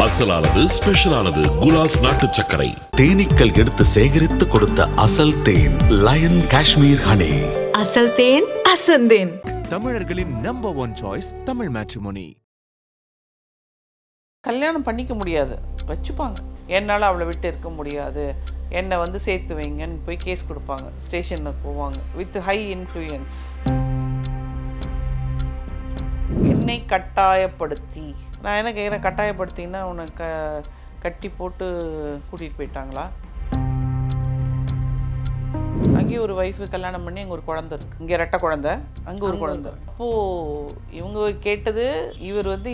அசலானது ஸ்பெஷலானது குலாஸ் நாட்டு சர்க்கரை. தேனீக்கள் எடுத்து சேகரித்து கொடுத்த அசல் தேன் லயன் காஷ்மீர் ஹனி. அசல் தேன் அசந்தேன். தமிழர்களின் நம்பர் 1 சாய்ஸ் தமிழ் மேட்ரிமோனி. கல்யாணம் பண்ணிக்க முடியாது, வச்சுப்பாங்க. என்னால் அவளை விட்டு இருக்க முடியாது, என்னை வந்து சேர்த்து வைங்கன்னு போய் கேஸ் கொடுப்பாங்க, ஸ்டேஷனுக்கு போவாங்க வித் ஹை இன்ஃப்ளூயன்ஸ். என்னை கட்டாயப்படுத்தி, நான் என்ன கேட்குறேன், கட்டாயப்படுத்தின்னா உனக்கு கட்டி போட்டு கூட்டிகிட்டு போயிட்டாங்களா? அங்கேயும் ஒரு ஒய்ஃபு கல்யாணம் பண்ணி அங்கே ஒரு குழந்தை இருக்குது, இங்கே ரெட்டை குழந்தை, அங்கே ஒரு குழந்தை. அப்போது இவங்க கேட்டது, இவர் வந்து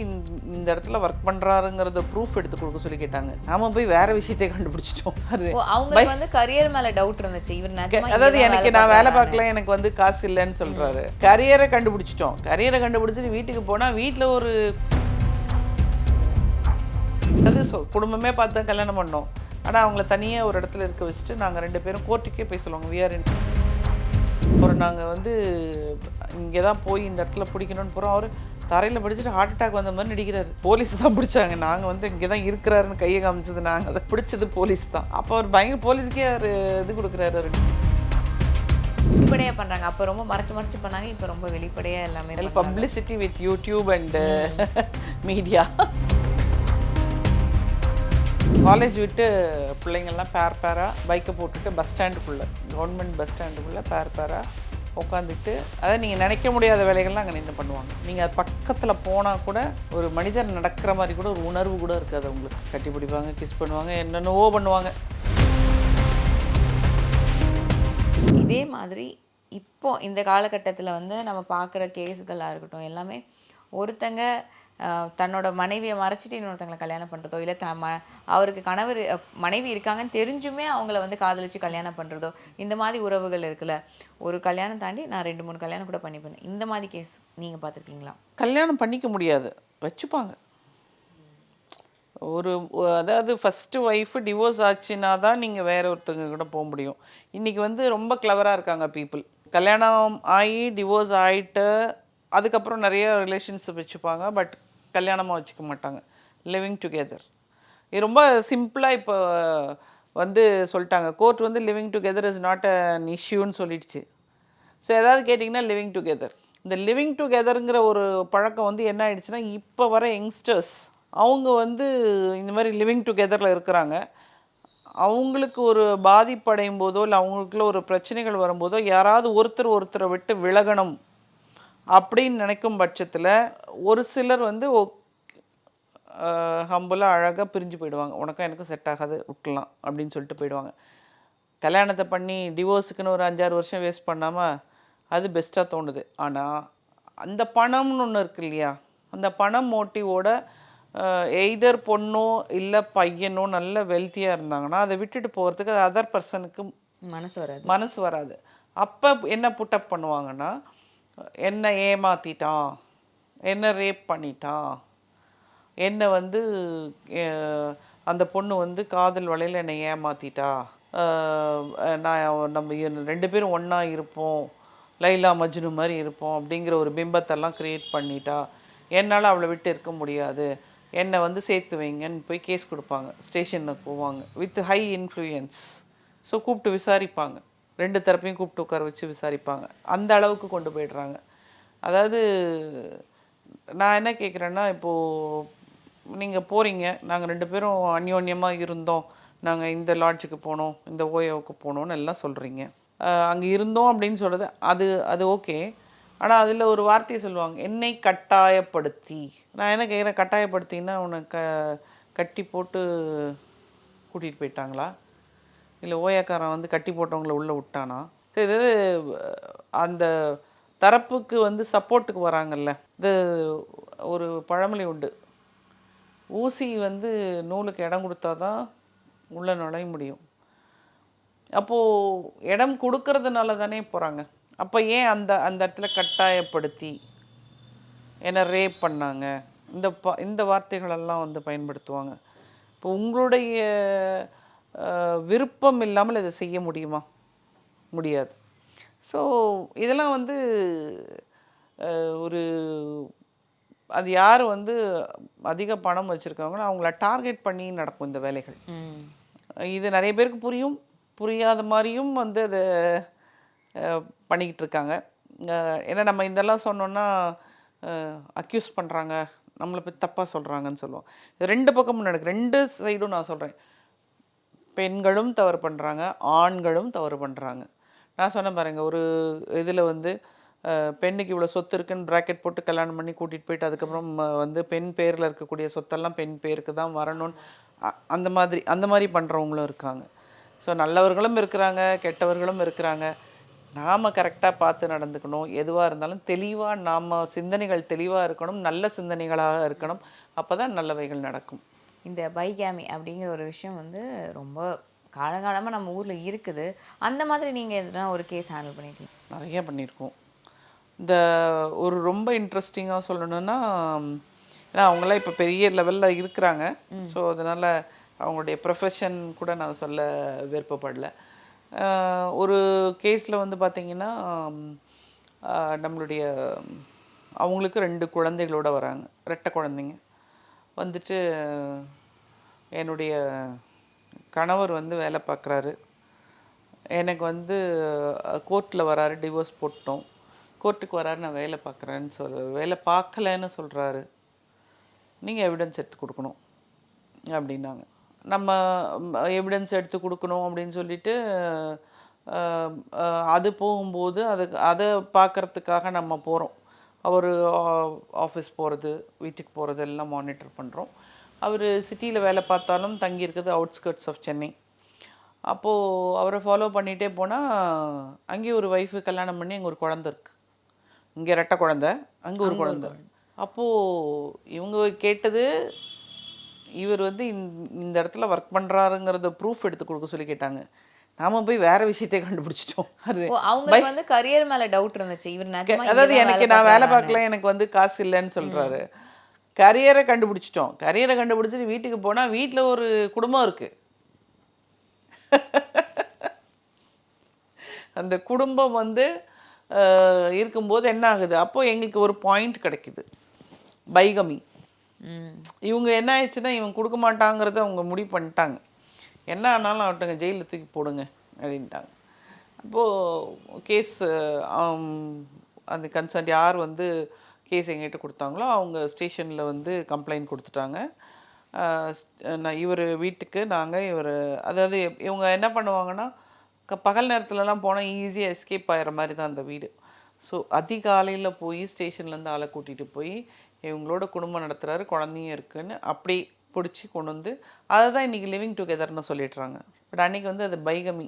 இந்த இடத்துல ஒர்க் பண்ணுறாருங்கிறத ப்ரூஃப் எடுத்து கொடுக்க சொல்லி கேட்டாங்க. நாம போய் வேற விஷயத்தை கண்டுபிடிச்சிட்டோம். அது அவங்களுக்கு வந்து கரியர் மேல டவுட் இருந்துச்சு. இவர் அதாவது எனக்கு நான் வேலை பார்க்கல, எனக்கு வந்து காசு இல்லைன்னு சொல்றாரு. கரியரை கண்டுபிடிச்சிட்டோம். கரியரை கண்டுபிடிச்சிட்டு வீட்டுக்கு போனால் வீட்டில் ஒரு அது குடும்பமே பார்த்து தான் கல்யாணம் பண்ணோம். ஆனால் அவங்கள தனியாக ஒரு இடத்துல இருக்க வச்சுட்டு நாங்கள் 2 பேரும் கோர்ட்டுக்கே போய் சொல்லுவாங்க, விஆர் இன். ஒரு நாங்கள் வந்து இங்கே தான் போய் இந்த இடத்துல பிடிக்கணும்னு போகிறோம். அவர் தரையில் படிச்சுட்டு ஹார்ட் அட்டாக் வந்த மாதிரி நடிக்கிறாரு. போலீஸ் தான் பிடிச்சாங்க. நாங்கள் வந்து இங்கே தான் இருக்கிறாருன்னு கையை காமிச்சது, நாங்கள் அதை பிடிச்சது போலீஸ் தான். அப்போ அவர் பயங்கர போலீஸுக்கே அவர் இது கொடுக்குறாரு. வெளிப்படையாக பண்ணுறாங்க. அப்போ ரொம்ப மறைச்சு பண்ணாங்க, இப்போ ரொம்ப வெளிப்படையாக எல்லாமே. Publicity with YouTube and media. College விட்டு பிள்ளைங்கள்லாம் பேராக பைக்கை போட்டுட்டு பஸ் ஸ்டாண்டுக்குள்ளே, கவர்மெண்ட் பஸ் ஸ்டாண்டுக்குள்ளே பேராக உட்காந்துட்டு, அதை நீங்கள் நினைக்க முடியாத வேலைகள்லாம் அங்கே நின்று பண்ணுவாங்க. நீங்கள் அது பக்கத்தில் போனால் கூட ஒரு மனிதர் நடக்கிற மாதிரி கூட ஒரு உணர்வு கூட இருக்காது அவங்களுக்கு. கட்டி பிடிப்பாங்க, கிஸ் பண்ணுவாங்க, என்னென்னவோ பண்ணுவாங்க. இதே மாதிரி இப்போ இந்த காலகட்டத்தில் வந்து நம்ம பார்க்குற கேஸுகளாக இருக்கட்டும், எல்லாமே ஒருத்தங்க தன்னோட மனைவியை மறைச்சிட்டு இன்னொருத்தங்களை கல்யாணம் பண்ணுறதோ, இல்லை அவருக்கு மனைவி இருக்காங்கன்னு தெரிஞ்சுமே அவங்கள வந்து காதலிச்சு கல்யாணம் பண்ணுறதோ, இந்த மாதிரி உறவுகள் இருக்குல்ல. ஒரு கல்யாணம் தாண்டி நான் 2-3 கல்யாணம் கூட பண்ணிப்பேன். இந்த மாதிரி கேஸ் நீங்கள் பார்த்துருக்கீங்களா? கல்யாணம் பண்ணிக்க முடியாது, வச்சுப்பாங்க. அதாவது ஃபஸ்ட்டு ஒய்ஃபு டிவோர்ஸ் ஆச்சுன்னா தான் நீங்கள் வேற ஒருத்தங்க கூட போக முடியும். இன்றைக்கி வந்து ரொம்ப கிளவராக இருக்காங்க பீப்புள். கல்யாணம் ஆகி டிவோர்ஸ் ஆகிட்டு அதுக்கப்புறம் நிறைய ரிலேஷன்ஷிப் வச்சுப்பாங்க, பட் கல்யாணமாக வச்சுக்க மாட்டாங்க. லிவிங் டுகெதர் இது ரொம்ப சிம்பிளாக இப்போ வந்து சொல்லிட்டாங்க. கோர்ட் வந்து living together is not an இஷ்யூன்னு சொல்லிடுச்சு. ஸோ ஏதாவது கேட்டிங்கன்னா லிவிங் டுகெதர். இந்த லிவிங் டுகெதருங்கிற ஒரு பழக்கம் வந்து என்ன ஆயிடுச்சுன்னா, இப்போ வர யங்ஸ்டர்ஸ் அவங்க வந்து இந்த மாதிரி லிவிங் டுகெதரில் இருக்கிறாங்க. அவங்களுக்கு ஒரு பாதிப்படையும் போதோ, இல்லை அவங்களுக்குள்ள ஒரு பிரச்சனைகள் வரும்போதோ, யாராவது ஒருத்தரை விட்டு விலகணும் அப்படின்னு நினைக்கும் பட்சத்தில் ஒரு சிலர் வந்து ஹம்புலாக அழகாக பிரிஞ்சு போயிடுவாங்க. உனக்கும் எனக்கும் செட் ஆகாது, விட்டுலாம் அப்படின்னு சொல்லிட்டு போயிடுவாங்க. கல்யாணத்தை பண்ணி டிவோர்ஸுக்குன்னு ஒரு 5-6 வருஷம் வேஸ்ட் பண்ணாமல் அது பெஸ்ட்டாக தோணுது. ஆனால் அந்த பணம்னு ஒன்று இருக்கு இல்லையா, அந்த பணம் மோட்டிவோட எய்தர் பொண்ணோ இல்லை பையனோ நல்ல வெல்த்தியாக இருந்தாங்கன்னா அதை விட்டுட்டு போகிறதுக்கு அது அதர் பர்சனுக்கு மனசு வராது. அப்போ என்ன புட்டப் பண்ணுவாங்கன்னா, என்னை ஏமாற்றிட்டான், என்னை ரேப் பண்ணிட்டான், என்னை வந்து அந்த பொண்ணு வந்து காதல் வலையில் என்னை ஏமாற்றிட்டா, நம்ம 2 பேரும் ஒன்றா இருப்போம், லைலா மஜ்னு மாதிரி இருப்போம் அப்படிங்கிற ஒரு பிம்பத்தெல்லாம் க்ரியேட் பண்ணிட்டா, என்னால் அவளை விட்டு இருக்க முடியாது, என்னை வந்து சேர்த்து வைங்கன்னு போய் கேஸ் கொடுப்பாங்க, ஸ்டேஷனுக்கு போவாங்க வித் ஹை இன்ஃப்ளூயன்ஸ். ஸோ கூப்பிட்டு விசாரிப்பாங்க, 2 தரப்பையும் கூப்பிட்டு உட்கார வச்சு விசாரிப்பாங்க. அந்த அளவுக்கு கொண்டு போய்ட்றாங்க. அதாவது நான் என்ன கேட்குறேன்னா, இப்போது நீங்கள் போகிறீங்க, நாங்கள் 2 பேரும் அந்யோன்யமாக இருந்தோம், நாங்கள் இந்த லாட்ஜுக்கு போனோம், இந்த ஓயோவுக்கு போனோன்னு எல்லாம் சொல்கிறீங்க. அங்கே இருந்தோம் அப்படின்னு சொல்கிறது அது ஓகே. ஆனால் அதில் ஒரு வார்த்தையை சொல்லுவாங்க, என்னை கட்டாயப்படுத்தி. நான் என்ன கேட்குறேன், கட்டாயப்படுத்தின்னா உனக்கு கட்டி போட்டு கூட்டிகிட்டு போயிட்டாங்களா, இல்லை ஓயாக்காரன் வந்து கட்டி போட்டவங்கள உள்ளே விட்டானா? சரி, இது அந்த தரப்புக்கு வந்து சப்போர்ட்டுக்கு வராங்கல்ல. இது ஒரு பழமொழி உண்டு, ஊசி வந்து நூலுக்கு இடம் கொடுத்தா தான் உள்ளே நுழைய முடியும். அப்போது இடம் கொடுக்கறதுனால தானே போகிறாங்க. அப்போ ஏன் அந்த இடத்துல கட்டாயப்படுத்தி என்னை ரேப் பண்ணாங்க, இந்த வார்த்தைகளெல்லாம் வந்து பயன்படுத்துவாங்க. இப்போ உங்களுடைய விருப்பம் இல்லாமல் இதை செய்ய முடியுமா? முடியாது. ஸோ இதெல்லாம் வந்து ஒரு அது யார் வந்து அதிக பணம் வச்சுருக்காங்களோ அவங்கள டார்கெட் பண்ணி நடக்கும் இந்த வேலைகள். இது நிறைய பேருக்கு புரியும், புரியாத மாதிரியும் வந்து அதை பண்ணிக்கிட்டு இருக்காங்க. ஏன்னா நம்ம இதெல்லாம் சொன்னோன்னா அக்யூஸ் பண்ணுறாங்க, நம்மளை பற்றி தப்பாக சொல்கிறாங்கன்னு சொல்லுவோம். இது 2 பக்கமும் நடக்குது, 2 சைடும் நான் சொல்கிறேன். பெண்களும் தவறு பண்ணுறாங்க, ஆண்களும் தவறு பண்ணுறாங்க. நான் சொன்னேன் பாருங்கள், ஒரு இதில் வந்து பெண்ணுக்கு இவ்வளோ சொத்து இருக்குன்னு ப்ராக்கெட் போட்டு கல்யாணம் பண்ணி கூட்டிகிட்டு போயிட்டு அதுக்கப்புறம் வந்து பெண் பேரில் இருக்கக்கூடிய சொத்தெல்லாம் பெண் பேருக்கு தான் வரணும்னு அந்த மாதிரி பண்ணுறவங்களும் இருக்காங்க. ஸோ நல்லவர்களும் இருக்கிறாங்க, கெட்டவர்களும் இருக்கிறாங்க. நாம் கரெக்டாக பார்த்து நடந்துக்கணும். எதுவாக இருந்தாலும் தெளிவாக நாம் சிந்தனைகள் தெளிவாக இருக்கணும், நல்ல சிந்தனைகளாக இருக்கணும். அப்போ தான் நல்லவைகள் நடக்கும். இந்த பைகேமி அப்படிங்கிற ஒரு விஷயம் வந்து ரொம்ப காலங்காலமாக நம்ம ஊரில் இருக்குது. அந்த மாதிரி நீங்கள் எதுனா ஒரு கேஸ் ஹேண்டில் பண்ணியிருக்கீங்க? நிறைய பண்ணியிருக்கோம். இந்த ஒரு ரொம்ப இன்ட்ரெஸ்டிங்காக சொல்லணுன்னா, ஏன்னா அவங்களாம் இப்போ பெரிய லெவலில் இருக்கிறாங்க. ஸோ அதனால் அவங்களுடைய ப்ரொஃபஷன் கூட நான் சொல்ல விருப்பப்படல. ஒரு கேஸில் வந்து பார்த்திங்கன்னா, நம்மளுடைய அவங்களுக்கு 2 குழந்தைகளோட வராங்க, ரெட்டை குழந்தைங்க. வந்துட்டு என்னுடைய கணவர் வந்து வேலை பார்க்குறாரு. எனக்கு வந்து கோர்ட்டில் வராரு, டிவோர்ஸ் போட்டோம். கோர்ட்டுக்கு வராரு, நான் வேலை பார்க்குறேன்னு வேலை பார்க்கலன்னு சொல்கிறாரு. நீங்கள் எவிடன்ஸ் எடுத்து கொடுக்கணும் அப்படின்னாங்க. நம்ம எவிடன்ஸ் எடுத்து கொடுக்கணும் அப்படின்னு சொல்லிட்டு அது போகும்போது அதை பார்க்குறதுக்காக நம்ம போகிறோம். அவர் ஆஃபீஸ் போகிறது, வீட்டுக்கு போகிறது எல்லாம் மானிட்டர் பண்ணுறோம். அவர் சிட்டியில் வேலை பார்த்தாலும் தங்கியிருக்குது அவுட்ஸ்கர்ட்ஸ் ஆஃப் சென்னை. அப்போது அவரை ஃபாலோ பண்ணிகிட்டே போனால் அங்கேயும் ஒரு ஒய்ஃபு கல்யாணம் பண்ணி அங்கே ஒரு குழந்த இருக்குது. இங்கே ரெட்டை குழந்த, அங்கே ஒரு குழந்த. அப்போது இவங்க கேட்டது, இவர் வந்து இந்த இடத்துல ஒர்க் பண்ணுறாருங்கிறத ப்ரூஃப் எடுத்து கொடுக்க சொல்லி கேட்டாங்க. நாம போய் வேற விஷயத்தை கண்டுபிடிச்சிட்டோம். அது அவங்களுக்கு வந்து கரியர் மேலே டவுட் இருந்துச்சு. இவர் அதாவது எனக்கு நான் வேலை பார்க்கல, எனக்கு வந்து காசு இல்லைன்னு சொல்கிறாரு. கரியரை கண்டுபிடிச்சிட்டோம். கரியரை கண்டுபிடிச்சிட்டு வீட்டுக்கு போனால் வீட்டில் ஒரு குடும்பம் இருக்குது. அந்த குடும்பம் வந்து இருக்கும்போது என்ன ஆகுது, அப்போது எங்களுக்கு ஒரு பாயிண்ட் கிடைக்குது, பைகமி. இவங்க என்ன ஆயிடுச்சுன்னா, இவங்க கொடுக்க மாட்டாங்கிறத அவங்க முடிவு பண்ணிட்டாங்க. என்ன ஆனாலும் அவட்டங்க ஜெயிலில் தூக்கி போடுங்க அப்படின்ட்டாங்க. அப்போது கேஸ் அந்த கன்சர்ன் யார் வந்து கேஸ் எங்கிட்ட கொடுத்தாங்களோ அவங்க ஸ்டேஷனில் வந்து கம்ப்ளைண்ட் கொடுத்துட்டாங்க. நான் இவர் வீட்டுக்கு நாங்கள் அதாவது இவங்க என்ன பண்ணுவாங்கன்னா, பகல் நேரத்துலலாம் போனால் ஈஸியாக எஸ்கேப் ஆகிற மாதிரி தான் அந்த வீடு. ஸோ அதிகாலையில் போய் ஸ்டேஷன்லேருந்து ஆளை கூட்டிகிட்டு போய் இவங்களோட குடும்பம் நடத்துகிறாரு, குழந்தையும் இருக்குதுன்னு அப்படி பிடிச்சி கொண்டு வந்து அதை தான் இன்றைக்கி லிவிங் டுகெதர்னு சொல்லிடுறாங்க. பட் அன்றைக்கி வந்து அது பைகமி.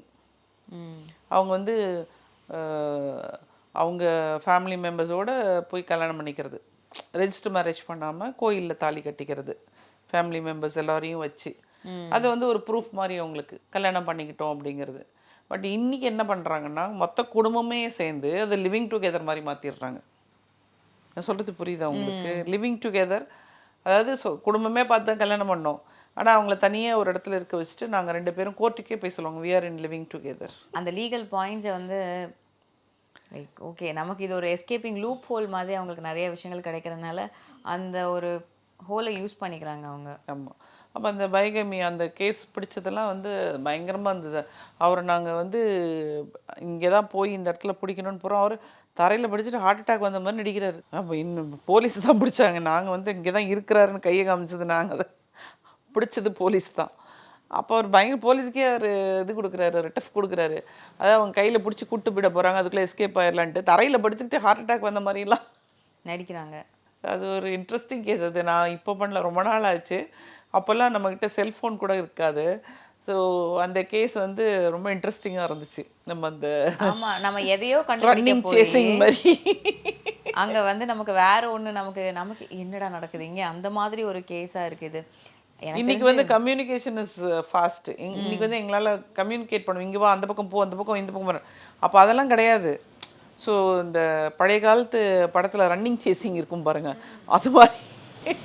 அவங்க வந்து அவங்க ஃபேமிலி மெம்பர்ஸோடு போய் கல்யாணம் பண்ணிக்கிறது, ரெஜிஸ்டர் மேரேஜ் பண்ணாமல் கோயிலில் தாலி கட்டிக்கிறது, ஃபேமிலி மெம்பர்ஸ் எல்லோரையும் வச்சு. அது வந்து ஒரு ப்ரூஃப் மாதிரி அவங்களுக்கு கல்யாணம் பண்ணிக்கிட்டோம் அப்படிங்கிறது. பட் இன்றைக்கி என்ன பண்ணுறாங்கன்னா, மொத்த குடும்பமே சேர்ந்து அதை லிவிங் டுகெதர் மாதிரி மாற்றிடுறாங்க. நான் சொல்கிறது புரியுதா உங்களுக்கு? லிவிங் டுகெதர், அதாவது குடும்பமே பார்த்து தான் கல்யாணம் பண்ணோம், ஆனால் அவங்கள தனியாக ஒரு இடத்துல இருக்க வச்சுட்டு நாங்கள் 2 பேரும் கோர்ட்டுக்கே போய் சொல்லுவாங்க, we are in living together. அந்த லீகல் பாயிண்ட்ஸை வந்து லைக் ஓகே, நமக்கு இது ஒரு எஸ்கேப்பிங் லூப் ஹோல் மாதிரி அவங்களுக்கு நிறைய விஷயங்கள் கிடைக்கிறதுனால அந்த ஒரு ஹோலை யூஸ் பண்ணிக்கிறாங்க அவங்க. ஆமாம். அப்போ அந்த பைகமி அந்த கேஸ் பிடிச்சதெல்லாம் வந்து பயங்கரமாக இருந்தது. அவரை நாங்கள் வந்து இங்கே தான் போய் இந்த இடத்துல பிடிக்கணும்னு போகிறோம். அவர் தரையில் பிடிச்சிட்டு ஹார்ட் அட்டாக் வந்த மாதிரி நடிக்கிறாரு. அப்போ இன்னும் போலீஸ் தான் பிடிச்சாங்க. நாங்கள் வந்து இங்கே தான் இருக்கிறாருன்னு கையை காமிச்சது, நாங்கள் அதை பிடிச்சது போலீஸ் தான். அப்போ அவர் பயங்கர போலீஸுக்கே அவர் இது கொடுக்குறாரு, ரெட்டஃப் கொடுக்குறாரு. அதாவது அவங்க கையில் பிடிச்சி கூட்டு போயிட போகிறாங்க, அதுக்குள்ளே எஸ்கேப் ஆயிடலான்ட்டு தரையில் படுத்துக்கிட்டு ஹார்ட் அட்டாக் வந்த மாதிரிலாம் நடிக்கிறாங்க. அது ஒரு இன்ட்ரெஸ்டிங் கேஸ். அது நான் இப்போ பண்ணல, ரொம்ப நாள் ஆச்சு. அப்போல்லாம் நம்மக்கிட்ட செல்ஃபோன் கூட இருக்காது. ஸோ அந்த கேஸ் வந்து ரொம்ப இன்ட்ரெஸ்டிங்காக இருந்துச்சு. நம்ம அந்த ஆமாம், நம்ம எதையோ கண்டுபிடிக்க சேசிங் மாதிரி அங்கே வந்து நமக்கு வேற ஒன்று நமக்கு என்னடா நடக்குது இங்கே, அந்த மாதிரி ஒரு கேஸாக இருக்குது. இன்னைக்கு வந்து கம்யூனிகேஷன் இஸ் ஃபாஸ்ட். இன்னைக்கு வந்து எங்களால் கம்யூனிகேட் பண்ணுவோம், இங்கே வா, அந்த பக்கம் போ, அந்த பக்கம் இந்த பக்கம் போகிறேன். அப்போ அதெல்லாம் கிடையாது. ஸோ இந்த பழைய காலத்து படத்தில் ரன்னிங் சேசிங் இருக்கும் பாருங்கள், அது மாதிரி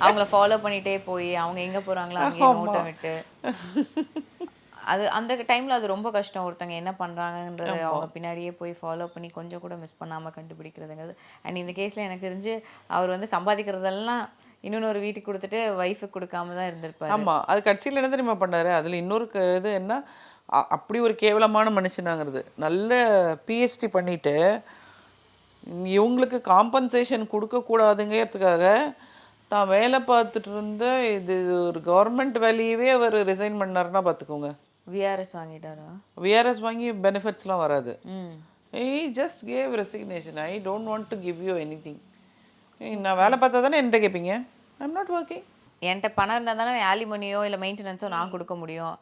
அவங்கள ஃபாலோ பண்ணிகிட்டே போய் அவங்க எங்கே போகிறாங்களோ அங்கேயே நோட்டம் விட்டு அது அந்த டைமில் அது ரொம்ப கஷ்டம். ஒருத்தங்க என்ன பண்ணுறாங்கன்றது அவங்க பின்னாடியே போய் ஃபாலோ பண்ணி கொஞ்சம் கூட மிஸ் பண்ணாமல் கண்டுபிடிக்கிறதுங்கிறது. அண்ட் இந்த கேஸில் எனக்கு தெரிஞ்சு அவர் வந்து சம்பாதிக்கிறதெல்லாம் இன்னொரு வீட்டுக்கு கொடுத்துட்டு ஒய்ஃபுக்கு கொடுக்காம தான் இருந்திருப்பாரு. ஆமாம், அது கடைசியில் என்ன தெரியுமா பண்ணார், அதில் இன்னொரு இது என்ன, அப்படி ஒரு கேவலமான மனுஷனாங்கிறது. நல்ல பிஹெச்டி பண்ணிவிட்டு இவங்களுக்கு காம்பன்சேஷன் கொடுக்கக்கூடாதுங்கிறதுக்காக தான் வேலை பார்த்துட்டு இருந்த இது ஒரு கவர்மெண்ட் வேலையவே அவர் ரிசைன் பண்ணாருன்னா பார்த்துக்கோங்க. விஆர்எஸ் வாங்கிட்டாரா? விஆர்எஸ் வாங்கி பெனிஃபிட்ஸ்லாம் வராது. ம். Just gave resignation. I don't want to give you any thing. நான் வேலை பார்த்தா தானே என்கிட்ட கேட்பீங்க. I am not working. என்கிட்ட பணம் இருந்தால் தானே ஆலிமனியோ இல்லை மெயின்டெனன்ஸோ நான் கொடுக்க முடியும்.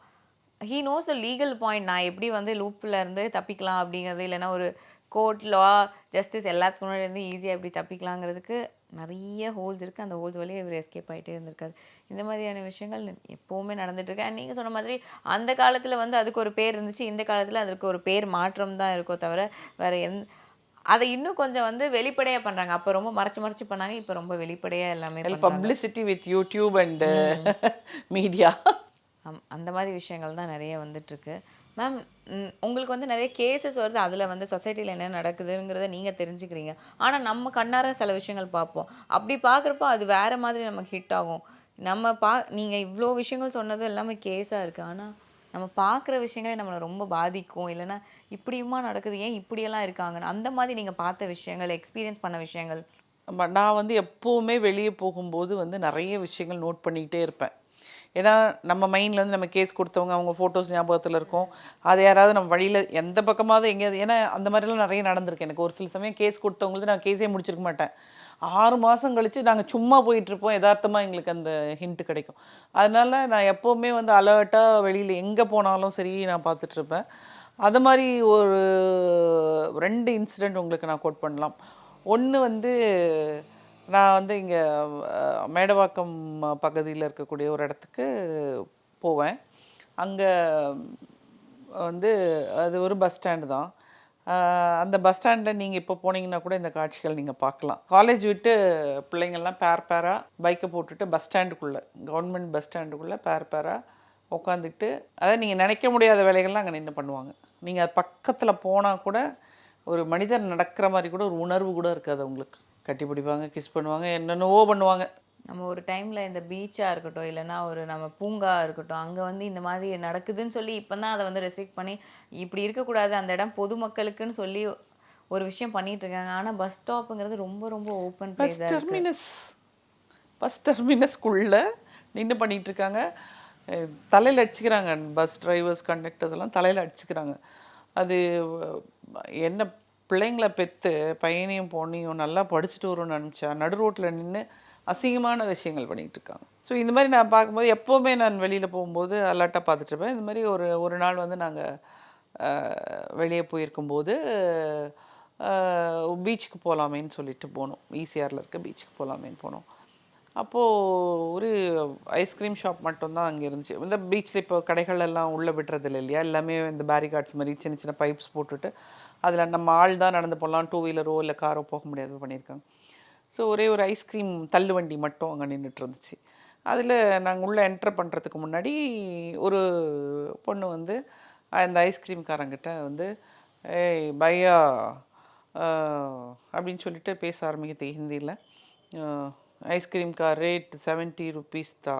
He knows the legal point. நான் எப்படி வந்து லூப்பில் இருந்து தப்பிக்கலாம் அப்படிங்கிறது, இல்லைன்னா ஒரு கோர்ட் லா ஜஸ்டிஸ் எல்லாத்துக்கு முன்னாடி இருந்து ஈஸியாக எப்படி தப்பிக்கலாங்கிறதுக்கு நிறைய ஹோல்ஸ் இருக்குது. அந்த ஹோல்ஸ் வழியே இவர் எஸ்கேப் ஆகிட்டே இருந்திருக்காரு. இந்த மாதிரியான விஷயங்கள் எப்போவுமே நடந்துட்டுருக்கு. அண்ட் நீங்கள் சொன்ன மாதிரி அந்த காலத்தில் வந்து அதுக்கு ஒரு பேர் இருந்துச்சு, இந்த காலத்தில் அதுக்கு ஒரு பேர் மாற்றம் தான் இருக்கோ தவிர வேறு அதை இன்னும் கொஞ்சம் வந்து வெளிப்படையாக பண்ணுறாங்க. அப்போ ரொம்ப மறைச்சு பண்ணாங்க, இப்போ ரொம்ப வெளிப்படையாக எல்லாமே publicity with YouTube and media. அந்த மாதிரி விஷயங்கள் தான் நிறைய வந்துட்டுருக்கு. மேம், உங்களுக்கு வந்து நிறைய கேசஸ் வருது, அதில் வந்து சொசைட்டியில் என்ன நடக்குதுங்கிறத நீங்கள் தெரிஞ்சுக்கிறீங்க. ஆனால் நம்ம கண்ணார சில விஷயங்கள் பார்ப்போம். அப்படி பார்க்குறப்போ அது வேறு மாதிரி நமக்கு ஹிட் ஆகும். நீங்கள் இவ்வளோ விஷயங்கள் சொன்னது எல்லாமே கேஸாக இருக்குது, ஆனால் நம்ம பார்க்குற விஷயங்களே நம்மளை ரொம்ப பாதிக்கும். இல்லைன்னா இப்படியுமா நடக்குது, ஏன் இப்படியெல்லாம் இருக்காங்கன்னு அந்த மாதிரி நீங்கள் பார்த்த விஷயங்கள், எக்ஸ்பீரியன்ஸ் பண்ண விஷயங்கள்? நான் வந்து எப்போவுமே வெளியே போகும்போது வந்து நிறைய விஷயங்கள் நோட் பண்ணிக்கிட்டே இருப்பேன். ஏன்னா நம்ம மைண்டில் வந்து நம்ம கேஸ் கொடுத்தவங்க அவங்க ஃபோட்டோஸ் ஞாபகத்தில் இருக்கும். அது யாராவது நம்ம வழியில் எந்த பக்கமாவது எங்கேயாவது, ஏன்னா அந்த மாதிரிலாம் நிறைய நடந்திருக்கு எனக்கு. ஒரு சில சமயம் கேஸ் கொடுத்தவங்களுக்கு நான் கேஸே முடிச்சிருக்க மாட்டேன். 6 மாதம் கழித்து நாங்கள் சும்மா போயிட்டுருப்போம், யதார்த்தமாக எங்களுக்கு அந்த ஹிண்ட்டு கிடைக்கும். அதனால் நான் எப்போவுமே வந்து அலர்ட்டாக வெளியில் எங்கே போனாலும் சரி நான் பார்த்துட்ருப்பேன். அது மாதிரி ஒரு 2 இன்சிடெண்ட் உங்களுக்கு நான் கோட் பண்ணலாம். ஒன்று வந்து நான் வந்து இங்கே மேடவாக்கம் பகுதியில் இருக்கக்கூடிய ஒரு இடத்துக்கு போவேன். அங்கே வந்து அது ஒரு பஸ் ஸ்டாண்டு தான். அந்த பஸ் ஸ்டாண்டில் நீங்கள் இப்போ போனீங்கன்னா கூட இந்த காட்சிகள் நீங்கள் பார்க்கலாம். காலேஜ் விட்டு பிள்ளைங்கள்லாம் பேராக பைக்கை போட்டுட்டு பஸ் ஸ்டாண்டுக்குள்ளே, கவர்மெண்ட் பஸ் ஸ்டாண்டுக்குள்ளே பேராக உட்காந்துக்கிட்டு, அதாவது நீங்கள் நினைக்க முடியாத வேலைகள்லாம் அங்கே நின்று பண்ணுவாங்க. நீங்கள் அது பக்கத்தில் போனால் கூட ஒரு மனிதர் நடக்கிற மாதிரி கூட ஒரு உணர்வு கூட இருக்காது அவங்களுக்கு. கட்டி பிடிப்பாங்க, கிஸ் பண்ணுவாங்க, என்னென்னவோ பண்ணுவாங்க. நம்ம ஒரு டைமில் இந்த பீச்சாக இருக்கட்டும், இல்லைன்னா ஒரு நம்ம பூங்கா இருக்கட்டும், அங்கே வந்து இந்த மாதிரி நடக்குதுன்னு சொல்லி இப்போ தான் அதை வந்து ரெஸ்ட்ரிக்ட் பண்ணி இப்படி இருக்கக்கூடாது, அந்த இடம் பொதுமக்களுக்குன்னு சொல்லி ஒரு விஷயம் பண்ணிட்டு இருக்காங்க. ஆனால் பஸ் ஸ்டாப்புங்கிறது ரொம்ப ரொம்ப ஓப்பன் பிளேஸ். பஸ் டெர்மினஸ்குள்ளே நின்று பண்ணிகிட்டு இருக்காங்க. தலையில் அடிச்சுக்கிறாங்க. பஸ் டிரைவர்ஸ், கண்டக்டர்ஸ் எல்லாம் தலையில் அடிச்சுக்கிறாங்க. அது என்ன, பிள்ளைங்களை பெற்று பையனையும் பொண்ணையும் நல்லா படிச்சுட்டு வரும்னு நினச்சா நடு ரோட்டில் நின்று அசிங்கமான விஷயங்கள் பண்ணிகிட்டு இருக்காங்க. ஸோ இந்த மாதிரி நான் பார்க்கும்போது எப்போவுமே நான் வெளியில் போகும்போது அலர்ட்டாக பார்த்துட்ருப்பேன். இந்த மாதிரி ஒரு நாள் வந்து நாங்கள் வெளியே போயிருக்கும்போது பீச்சுக்கு போகலாமேன்னு சொல்லிட்டு போனோம். ஈசிஆரில் இருக்க பீச்சுக்கு போகலாமேன்னு போனோம். அப்போது ஒரு ஐஸ்கிரீம் ஷாப் மட்டும்தான் அங்கே இருந்துச்சு. இந்த பீச்சில் இப்போ கடைகள் எல்லாம் உள்ளே விட்டுறதில்ல இல்லையா, எல்லாமே இந்த பேரிகார்ட்ஸ் மாதிரி சின்ன சின்ன பைப்ஸ் போட்டுட்டு அதில் நம்ம ஆள் தான் நடந்து போகலாம், 2 வீலரோ இல்லை காரோ போக முடியாது பண்ணியிருக்காங்க. ஸோ ஒரே ஒரு ஐஸ்கிரீம் தள்ளு வண்டி மட்டும் அங்கே நின்றுட்டு இருந்துச்சு. அதில் நாங்கள் உள்ளே என்ட்ரு பண்ணுறதுக்கு முன்னாடி ஒரு பொண்ணு வந்து அந்த ஐஸ்கிரீம்காரங்கிட்ட வந்து ஏய் பையா அப்படின்னு சொல்லிட்டு பேச ஆரம்பிக்குது ஹிந்தியில். आइसक्रीम का रेट 70 रुपीस था,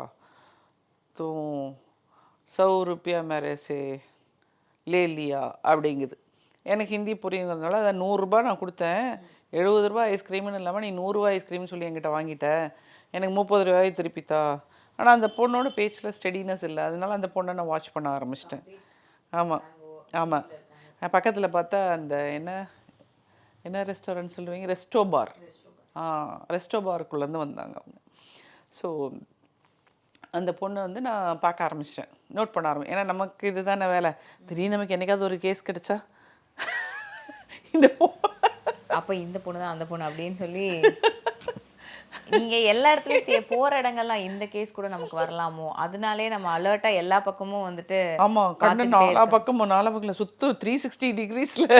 तो 100 रुपया मेरे से ले लिया அப்படிங்குது. எனக்கு ஹிந்தி புரியுங்கிறதுனால அதை 100 ரூபா நான் கொடுத்தேன், 70 ரூபா ஐஸ்கிரீம்னு இல்லாமல் நீ 100 ரூபா ஐஸ்கிரீம்னு சொல்லி என்கிட்ட வாங்கிட்டேன், எனக்கு 30 ரூபாய் திருப்பித்தா. ஆனால் அந்த பொண்ணோட பேச்சில் ஸ்டெடினஸ் இல்லை, அதனால அந்த பொண்ணை நான் வாட்ச் பண்ண ஆரம்பிச்சிட்டேன். ஆமாம் பக்கத்தில் பார்த்தா அந்த என்ன ரெஸ்டாரண்ட் சொல்லுவீங்க, ரெஸ்டோ பாருக்குள்ளேருந்து வந்தாங்க அவங்க. ஸோ அந்த பொண்ணை வந்து நான் பார்க்க ஆரம்பிச்சிட்டேன், நோட் பண்ண ஆரம்பிச்சேன். ஏன்னா நமக்கு இது தானே வேலை. திடீர்னு நமக்கு என்னைக்காவது ஒரு கேஸ் கிடைச்சா அப்போ இந்த பொண்ணு தான் அந்த பொண்ணு அப்படின்னு சொல்லி நீங்கள் எல்லா இடத்துலையும் போகிற இடங்கள்லாம் இந்த கேஸ் கூட நமக்கு வரலாமோ, அதனாலே நம்ம அலர்ட்டாக எல்லா பக்கமும் வந்துட்டு. ஆமாம், கண்ணு நாலா பக்கத்தில் சுற்றும் 360 டிகிரிஸில்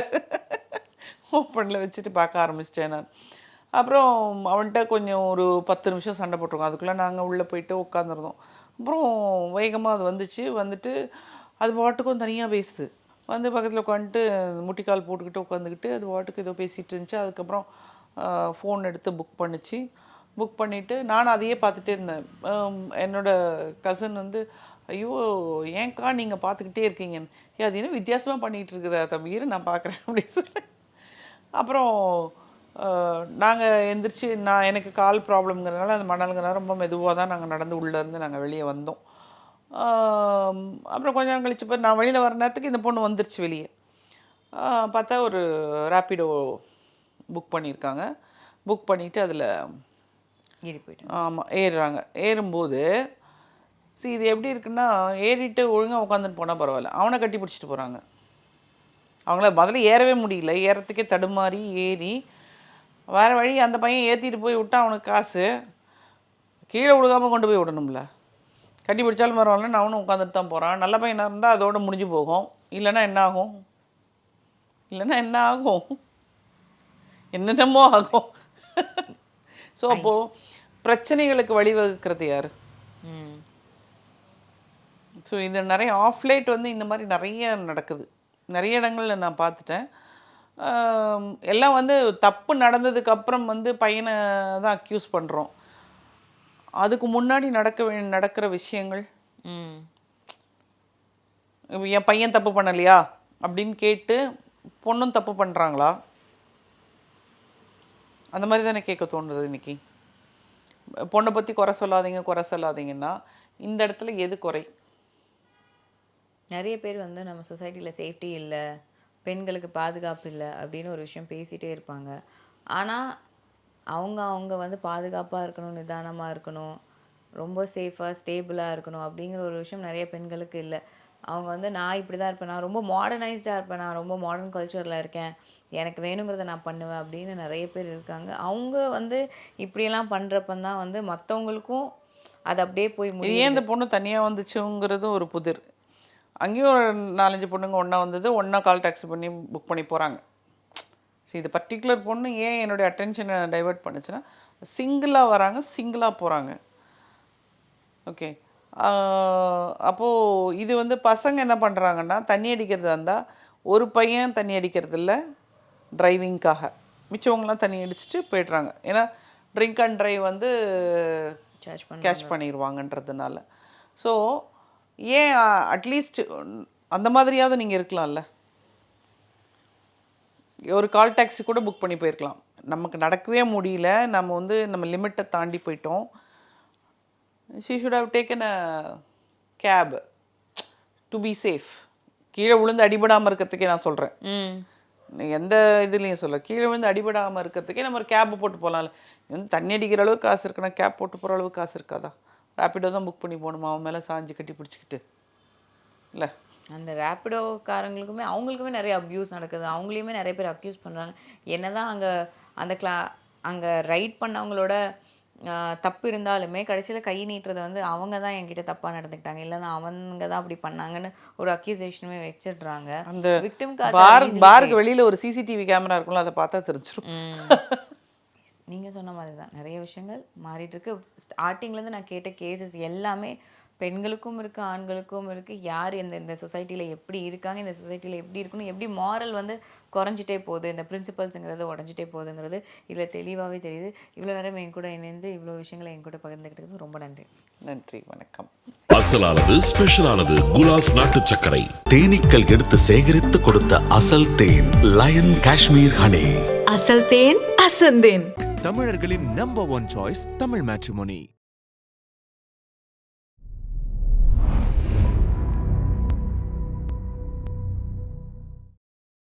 ஓப்பனில் வச்சுட்டு பார்க்க ஆரம்பிச்சிட்டேன் நான். அப்புறம் அவன்கிட்ட கொஞ்சம் ஒரு 10 நிமிஷம் சண்டை போட்டிருக்கோம். அதுக்குள்ளே நாங்கள் உள்ளே போயிட்டு உட்காந்துருந்தோம். அப்புறம் வேகமாக அது வந்துட்டு அது பாட்டுக்கும் தனியாக பேசுது. வந்து பக்கத்தில் உட்காந்துட்டு முட்டிக்கால் போட்டுக்கிட்டு உட்காந்துக்கிட்டு அது பாட்டுக்கு ஏதோ பேசிகிட்டு இருந்துச்சு. அதுக்கப்புறம் ஃபோன் எடுத்து புக் பண்ணிச்சு. புக் பண்ணிவிட்டு நானும் அதையே பார்த்துட்டே இருந்தேன். என்னோடய கசின் வந்து, ஐயோ ஏன்க்கா நீங்கள் பார்த்துக்கிட்டே இருக்கீங்கன்னு. அது என்ன வித்தியாசமாக பண்ணிகிட்டு இருக்குதா தம்பி, நான் பார்க்குறேன் அப்படின்னு சொல்லி. அப்புறம் நாங்கள் எந்திரிச்சு, எனக்கு கால் ப்ராப்ளம்ங்கிறதுனால அந்த மணலுங்கிறனால ரொம்ப மெதுவாக தான் நாங்கள் நடந்து உள்ளேருந்து நாங்கள் வெளியே வந்தோம். அப்புறம் கொஞ்ச நேரம் கழிச்சு போய் நான் வெளியில் வர நேரத்துக்கு இந்த பொண்ணு வந்துருச்சு வெளியே. பார்த்தா ஒரு ரேப்பிடோ புக் பண்ணியிருக்காங்க. புக் பண்ணிவிட்டு அதில் ஆமாம் ஏறுறாங்க. ஏறும்போது இது எப்படி இருக்குன்னா, ஏறிட்டு ஒழுங்காக உட்காந்துட்டு போனால் பரவாயில்ல, அவனை கட்டி பிடிச்சிட்டு போகிறாங்க. அவங்கள முதல்ல ஏறவே முடியல, ஏறத்துக்கே தடுமாறி ஏறி வேறு வழி அந்த பையன் ஏற்றிட்டு போய் விட்டா அவனுக்கு காசு, கீழே விழுகாமல் கொண்டு போய் விடணும்ல. கட்டி பிடிச்சாலும் பரவாயில்லன்னு அவனும் உட்காந்துட்டு தான் போகிறான். நல்ல பையனாக இருந்தால் அதோடு முடிஞ்சு போகும். இல்லைன்னா என்ன ஆகும்? என்னென்னமோ ஆகும். ஸோ அப்போது பிரச்சனைகளுக்கு வழிவகுக்கிறது யார்? ஸோ இது நிறைய ஆஃப்லைட் வந்து இந்த மாதிரி நிறைய நடக்குது. நிறைய இடங்களில் நான் பார்த்துட்டேன். எல்லாம் வந்து தப்பு நடந்ததுக்கப்புறம் வந்து பையனை தான் அக்யூஸ் பண்ணுறோம். அதுக்கு முன்னாடி நடக்கிற விஷயங்கள், என் பையன் தப்பு பண்ணலையா அப்படின்னு கேட்டு பொண்ணும் தப்பு பண்ணுறாங்களா, அந்த மாதிரி தானே கேட்க தோணுது இன்றைக்கி. பொண்ணை பற்றி குறை சொல்லாதீங்கன்னா இந்த இடத்துல எது குறை? நிறைய பேர் வந்து நம்ம சொசைட்டியில் சேஃப்டி இல்லை, பெண்களுக்கு பாதுகாப்பு இல்லை அப்படின்னு ஒரு விஷயம் பேசிகிட்டே இருப்பாங்க. ஆனால் அவங்க வந்து பாதுகாப்பாக இருக்கணும், நிதானமாக இருக்கணும், ரொம்ப சேஃபாக ஸ்டேபிளாக இருக்கணும் அப்படிங்கிற ஒரு விஷயம் நிறைய பெண்களுக்கு இல்லை. அவங்க வந்து நான் இப்படி தான் இருப்பேன், நான் ரொம்ப மாடர்னைஸ்டாக இருப்பேன், நான் ரொம்ப மாடர்ன் கல்ச்சரில் இருக்கேன், எனக்கு வேணுங்கிறத நான் பண்ணுவேன் அப்படின்னு நிறைய பேர் இருக்காங்க. அவங்க வந்து இப்படியெல்லாம் பண்ணுறப்பந்தான் வந்து மற்றவங்களுக்கும் அது அப்படியே போய் ஏன் இந்த பொண்ணு தனியாக வந்துச்சுங்கிறதும் ஒரு புதிர். அங்கேயும் ஒரு 4-5 பொண்ணுங்க ஒன்றா வந்தது, ஒன்றா கால் டாக்ஸி பண்ணி புக் பண்ணி போகிறாங்க. ஸோ இது பர்டிகுலர் பொண்ணு ஏன் என்னுடைய அட்டென்ஷனை டைவெர்ட் பண்ணுச்சுன்னா, சிங்கிளாக வராங்க, சிங்கிளாக போகிறாங்க. ஓகே, அப்போது இது வந்து பசங்க என்ன பண்ணுறாங்கன்னா, தண்ணி அடிக்கிறதா இருந்தால் ஒரு பையன் தண்ணி அடிக்கிறது இல்லை டிரைவிங்காக, மிச்சவங்களாம் தண்ணி அடிச்சுட்டு போய்ட்றாங்க. ஏன்னா ட்ரிங்க் அண்ட் ட்ரைவ் வந்து கேட்ச் பண்ணிடுவாங்கன்றதுனால. ஸோ ஏன் அட்லீஸ்ட் அந்த மாதிரியாவது நீங்கள் இருக்கலாம்ல. ஒரு கால் டாக்ஸி கூட புக் பண்ணி போயிருக்கலாம். நமக்கு நடக்கவே முடியல, நம்ம லிமிட்டை தாண்டி போயிட்டோம். she should have taken a cab to be safe. கீழே விழுந்து அடிபடாமல் இருக்கிறதுக்கே நான் சொல்கிறேன், எந்த இதுலேயும் சொல்ல, கீழே விழுந்து அடிபடாமல் இருக்கிறதுக்கே நம்ம ஒரு கேப் போட்டு போகலாம்ல. வந்து தண்ணி அடிக்கிற அளவுக்கு காசு இருக்குன்னா கேப் போட்டு போகிற அளவுக்கு காசு இருக்காதா? ரேப்பிடோ தான் புக் பண்ணி போகணுமா அவன் மேலே சாஞ்சு கட்டி பிடிச்சிக்கிட்டு? இல்லை, அந்த ரேப்பிடோக்காரங்களுக்குமே அவங்களுக்குமே நிறைய அப்யூஸ் நடக்குது. அவங்களையுமே நிறைய பேர் அக்யூஸ் பண்ணுறாங்க. என்ன தான் அங்கே ரைட் பண்ணவங்களோட தப்பு இருந்தாலுமே கடைசியில் கை நீட்டுறது வந்து அவங்க தான் என்கிட்ட தப்பாக நடந்துக்கிட்டாங்க, இல்லைன்னா அவங்க தான் அப்படி பண்ணாங்கன்னு ஒரு அக்யூசேஷனுமே வச்சிடுறாங்க. அந்த பாருக்கு வெளியில் ஒரு சிசிடிவி கேமரா இருக்கும்ல, அதை பார்த்தா தெரிஞ்சிடும். நீங்கள் சொன்ன மாதிரி தான் நிறைய விஷயங்கள் மாறிட்டுருக்கு. ஸ்டார்டிங்லேருந்து நான் கேட்ட கேசஸ் எல்லாமே பெண்களுக்கும் இருக்குது, ஆண்களுக்கும் இருக்குது. யார் இந்த சொசைட்டியில் எப்படி இருக்காங்க, இந்த சொசைட்டியில் எப்படி இருக்கணும், எப்படி மாரல் வந்து குறைஞ்சிட்டே போகுது, இந்த பிரின்சிபல்ஸுங்கிறது உடஞ்சிட்டே போகுதுங்கிறது இதில் தெளிவாகவே தெரியுது. இவ்வளோ நேரம் என் கூட இணைந்து இவ்வளோ விஷயங்களை என் கூட பகிர்ந்துக்கிட்டது ரொம்ப நன்றி. நன்றி, வணக்கம். அசலானது ஸ்பெஷலானது குலாஸ் நாட்டு சர்க்கரை. தேனீக்கள் எடுத்து சேகரித்து கொடுத்த அசல் தேன் லயன் காஷ்மீர் ஹனி. அசல் தேன் அசந்தேன். தமிழர்களின் நம்பர் 1 சாய்ஸ் தமிழ் மேட்ரிமோனி.